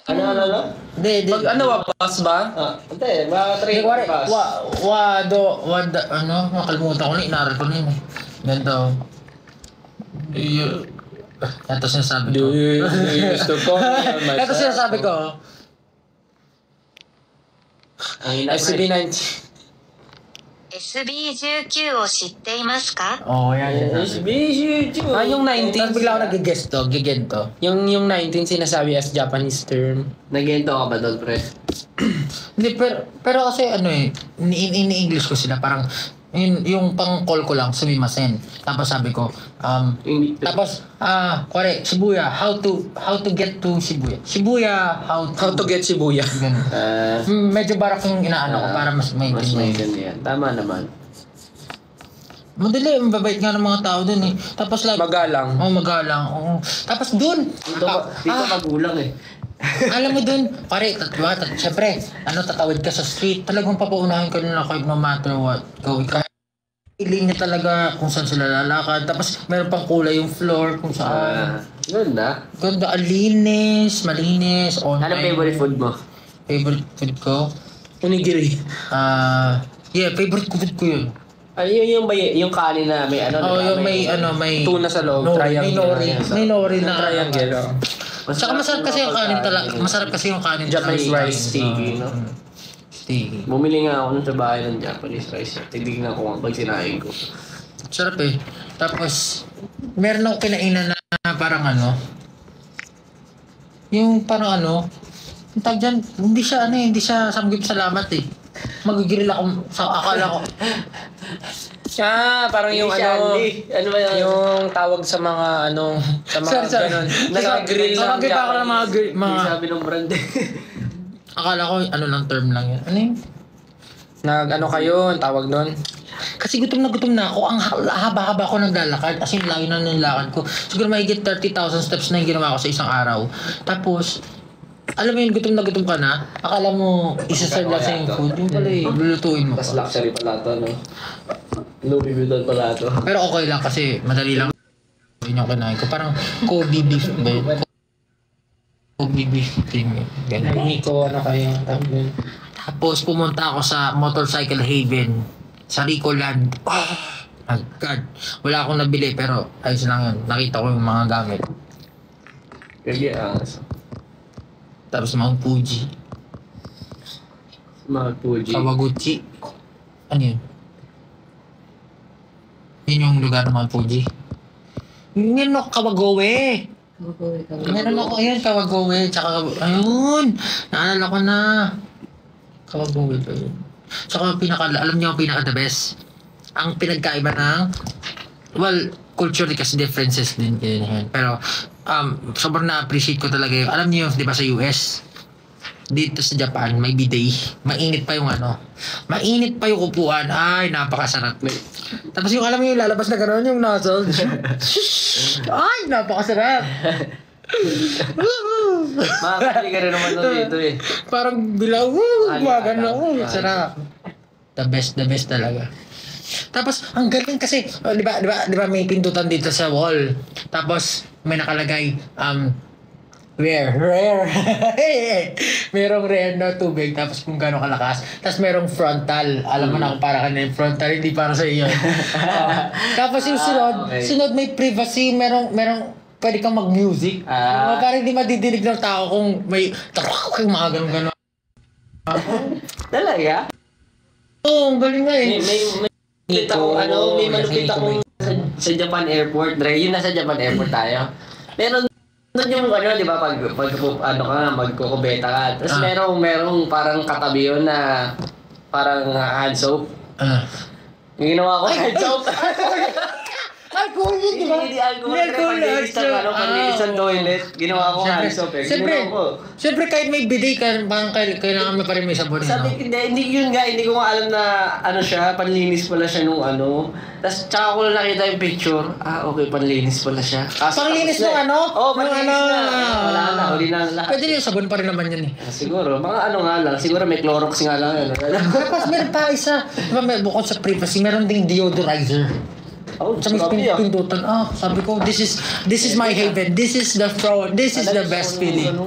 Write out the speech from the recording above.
Ano? Hindi. Pag wapas ba? Hindi, mga train bus. Nakalimutan ko na, inaral ko na yun eh. Ganito. Ito sinasabi ko. Gusto ko. Ito sinasabi ko. SB19. SB19 を知っていますか? Oo, yan. SB19. Yung 19. Tapos bigla ako nag-guess to, gigento. Yung 19 sinasabi as Japanese term. Nagento ka ba doon, pre? Hindi, pero kasi in English ko sila, parang, yung pang-call ko lang, sumimasen. Tapos sabi ko, Shibuya, how to get to Shibuya. Shibuya, how to get Shibuya. Medyo barak yung inaano ko para mas maintindihan. Tama naman. Madali, mababait nga ng mga tao dun eh. Tapos like... Magalang. Magalang. Oo. Tapos dun... Dito magulang eh. Alam mo dun, syempre, tatawid ka sa street, talagang papaunahin ka nila kahit no matter what. Iling niya talaga kung saan sila lalakad. Tapos meron pang kulay yung floor kung saan. Ganda. Ganda, malinis. Ano favorite food mo? Favorite food ko? Onigiri. Favorite food ko yun. Yung kanin na may may tuna sa loob, triangle. May nori na triangle. Saka masarap kasi yung kanin talaga. Masarap kasi yung kanin. Japanese rice. Sticky, no? Sticky. Bumili nga ako nun sa bahay ng Japanese rice. Titignan ko pag sinahin ko. Sarap eh. Tapos, meron akong kinainan na parang yung parang yung tag dyan, hindi siya samgip salamat eh. Mag-grill ako akala ko. Parang yung ano ba yan? Yung tawag sa mga sa mga ganun. Nag-grill lang. Nag-grill ako ng mga sabi ng brand eh. Akala ko lang term lang yan. Ano yun? Kayo, ang tawag nun? Kasi gutom na ako. Ang haba-haba ko naglalakad. As in, layo na nilakad ko. Siguro mahigit 30,000 steps na yung ginawa ko sa isang araw. Tapos, alam mo yun, gutom ka na. Akala mo, isa-serve lang sa yung food. Yung pala lulutuin mo. Tapos luxury pala ito, no? Louis Vuitton pala ito. Pero okay lang kasi madali lang yun yung kinain ko. Parang Kobe beef ba yun? Kobe beef thing. Hindi ko kayo. Tapos pumunta ako sa Motorcycle Haven sa Ricoland. My God. Wala akong nabili pero ayos lang yun. Nakita ko yung mga gamit. Kaya Tapos Mount Fuji. Kawaguchi. Ano yun? Yun yung lugar ng Mount Fuji. Meron ako Kawagoe. Meron ako, Kawagoe. Tsaka, naalala ko na. Kawagoe pa yun. Tsaka alam niyo ang pinaka the best. Ang pinagkaiba ng, culturally kasi differences din. Pero, sobrang na-appreciate ko talaga yun. Alam niyo, di ba sa US, dito sa Japan, may bidet. Mainit pa yung mainit pa yung upuan. Ay, napakasarap. Tapos yung alam mo yung lalabas na gano'n yung nozzle. Ay, napakasarap. Makakali ka rin naman doon dito eh. Parang bilaw. Gano'n. Sarap. The best talaga. Tapos, ang galing kasi, di ba may pindutan dito sa wall. Tapos, may nakalagay, rare. Merong rare na tubig, tapos kung gano'ng kalakas. Tapos merong frontal. Alam mo na kung para kanina yung frontal, hindi para sa iyo. Tapos yung sunod may privacy, merong pwede kang mag-music. Parang hindi madidinig ng tao kung may mga gano'n. Talaga? Oo, ang galing nga eh. May malupit akong sa Japan Airport. Yun nasa Japan Airport tayo. Meron doon yung di ba, magkukubeta ka. Tapos merong parang katabi yun na parang hand soap. Yung ginawa ko hand soap. Alcohol yun, di ba? Hindi alcohol. Panlinis ng toilet. Ginawa ko hand soap eh. Siyempre kahit may bidet ka, kailangan mo pa rin may sabon. Sabi, hindi yun nga. Hindi ko nga alam na siya. Panlinis pala siya nung Tapos tsaka ko lang nakita yung picture. Okay, panlinis pala siya. Panlinis ng Oo, panlinis na. Wala na, huli na lang. Pwede yung sabon pa rin naman yan eh. Siguro, mga nga lang. Siguro may Clorox nga lang. Tapos meron pa isa. Bukod sa privacy, meron ding deodorizer. Sa may pindutan. Sabi ko, this is my haven. This is the best feeling.